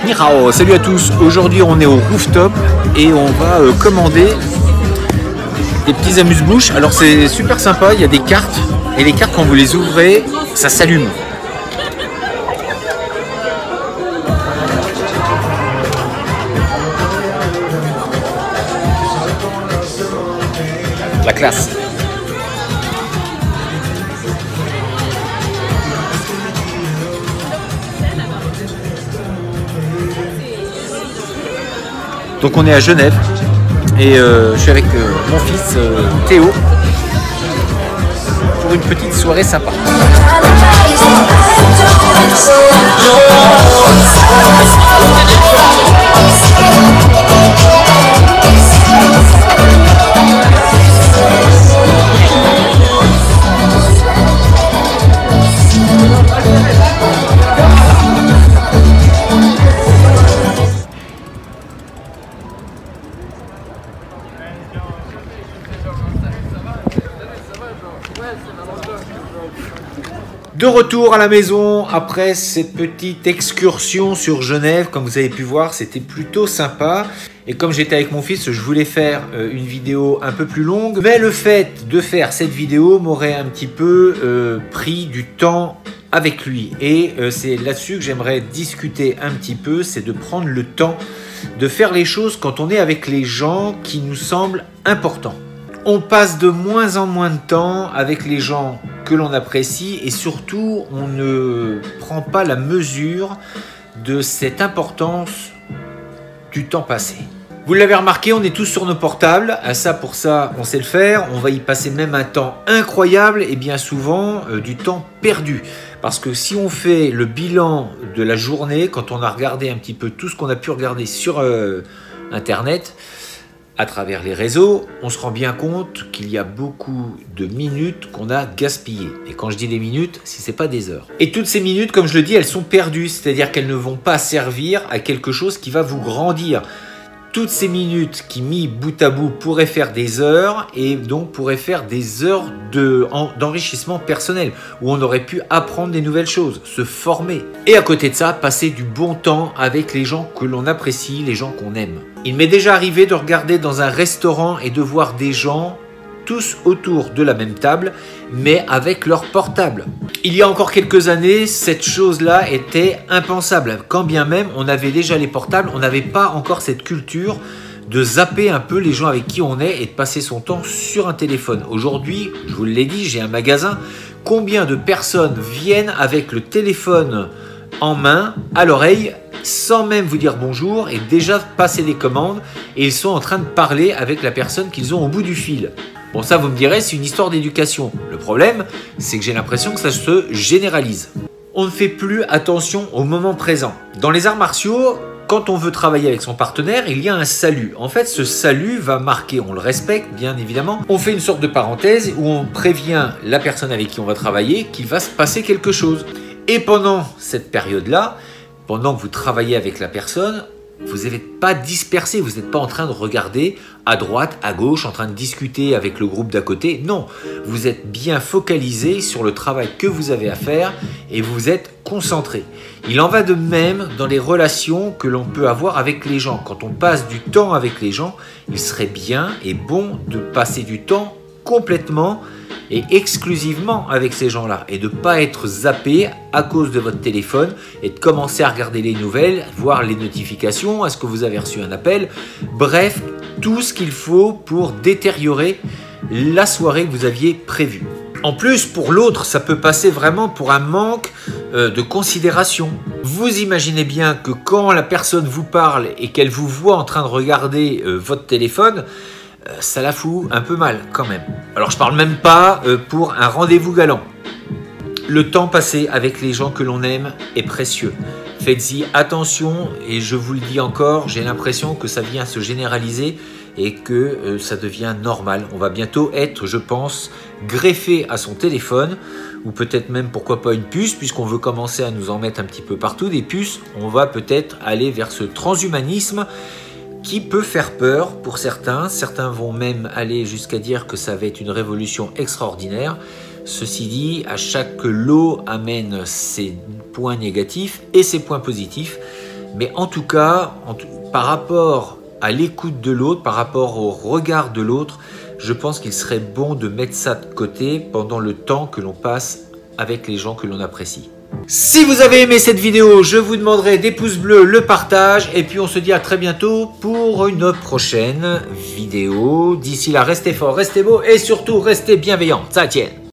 Ni hao, salut à tous. Aujourd'hui on est au rooftop et on va commander des petits amuse-bouches. Alors c'est super sympa, il y a des cartes et les cartes quand vous les ouvrez, ça s'allume. La classe. Donc on est à Genève et je suis avec mon fils Théo pour une petite soirée sympa. De retour à la maison après cette petite excursion sur Genève. Comme vous avez pu voir, c'était plutôt sympa. Et comme j'étais avec mon fils, je voulais faire une vidéo un peu plus longue. Mais le fait de faire cette vidéo m'aurait un petit peu pris du temps avec lui. Et c'est là-dessus que j'aimerais discuter un petit peu. C'est de prendre le temps de faire les choses quand on est avec les gens qui nous semblent importants. On passe de moins en moins de temps avec les gens que l'on apprécie et surtout on ne prend pas la mesure de cette importance du temps passé. Vous l'avez remarqué, on est tous sur nos portables, pour ça on sait le faire, on va y passer même un temps incroyable et bien souvent du temps perdu. Parce que si on fait le bilan de la journée, quand on a regardé un petit peu tout ce qu'on a pu regarder sur internet, à travers les réseaux, on se rend bien compte qu'il y a beaucoup de minutes qu'on a gaspillées. Et quand je dis des minutes, si ce n'est pas des heures. Et toutes ces minutes, comme je le dis, elles sont perdues. C'est-à-dire qu'elles ne vont pas servir à quelque chose qui va vous grandir. Toutes ces minutes qui, mis bout à bout, pourraient faire des heures et donc pourraient faire des heures d'enrichissement personnel où on aurait pu apprendre des nouvelles choses, se former. Et à côté de ça, passer du bon temps avec les gens que l'on apprécie, les gens qu'on aime. Il m'est déjà arrivé de regarder dans un restaurant et de voir des gens tous autour de la même table, mais avec leur portable. Il y a encore quelques années, cette chose-là était impensable. Quand bien même on avait déjà les portables, on n'avait pas encore cette culture de zapper un peu les gens avec qui on est et de passer son temps sur un téléphone. Aujourd'hui, je vous l'ai dit, j'ai un magasin. Combien de personnes viennent avec le téléphone en main, à l'oreille, sans même vous dire bonjour et déjà passer des commandes et ils sont en train de parler avec la personne qu'ils ont au bout du fil. Bon, ça vous me direz, c'est une histoire d'éducation. Le problème, c'est que j'ai l'impression que ça se généralise. On ne fait plus attention au moment présent. Dans les arts martiaux, quand on veut travailler avec son partenaire, il y a un salut. En fait, ce salut va marquer, on le respecte bien évidemment. On fait une sorte de parenthèse où on prévient la personne avec qui on va travailler qu'il va se passer quelque chose. Et pendant cette période-là, pendant que vous travaillez avec la personne, vous n'êtes pas dispersé, vous n'êtes pas en train de regarder à droite, à gauche, en train de discuter avec le groupe d'à côté. Non, vous êtes bien focalisé sur le travail que vous avez à faire et vous êtes concentré. Il en va de même dans les relations que l'on peut avoir avec les gens. Quand on passe du temps avec les gens, il serait bien et bon de passer du temps complètement et exclusivement avec ces gens-là et de ne pas être zappé à cause de votre téléphone et de commencer à regarder les nouvelles, voir les notifications, est-ce que vous avez reçu un appel, bref, tout ce qu'il faut pour détériorer la soirée que vous aviez prévue. En plus, pour l'autre, ça peut passer vraiment pour un manque de considération. Vous imaginez bien que quand la personne vous parle et qu'elle vous voit en train de regarder votre téléphone, ça la fout un peu mal quand même. Alors je parle même pas pour un rendez-vous galant. Le temps passé avec les gens que l'on aime est précieux. Faites-y attention et je vous le dis encore, j'ai l'impression que ça vient se généraliser et que ça devient normal. On va bientôt être, je pense, greffé à son téléphone ou peut-être même, pourquoi pas, une puce, puisqu'on veut commencer à nous en mettre un petit peu partout des puces. On va peut-être aller vers ce transhumanisme qui peut faire peur pour certains. Certains vont même aller jusqu'à dire que ça va être une révolution extraordinaire. Ceci dit, à chaque lot amène ses points négatifs et ses points positifs. Mais en tout cas, par rapport à l'écoute de l'autre, par rapport au regard de l'autre, je pense qu'il serait bon de mettre ça de côté pendant le temps que l'on passe avec les gens que l'on apprécie. Si vous avez aimé cette vidéo, je vous demanderai des pouces bleus, le partage, et puis on se dit à très bientôt pour une prochaine vidéo. D'ici là, restez forts, restez beaux et surtout restez bienveillants. Ça tienne.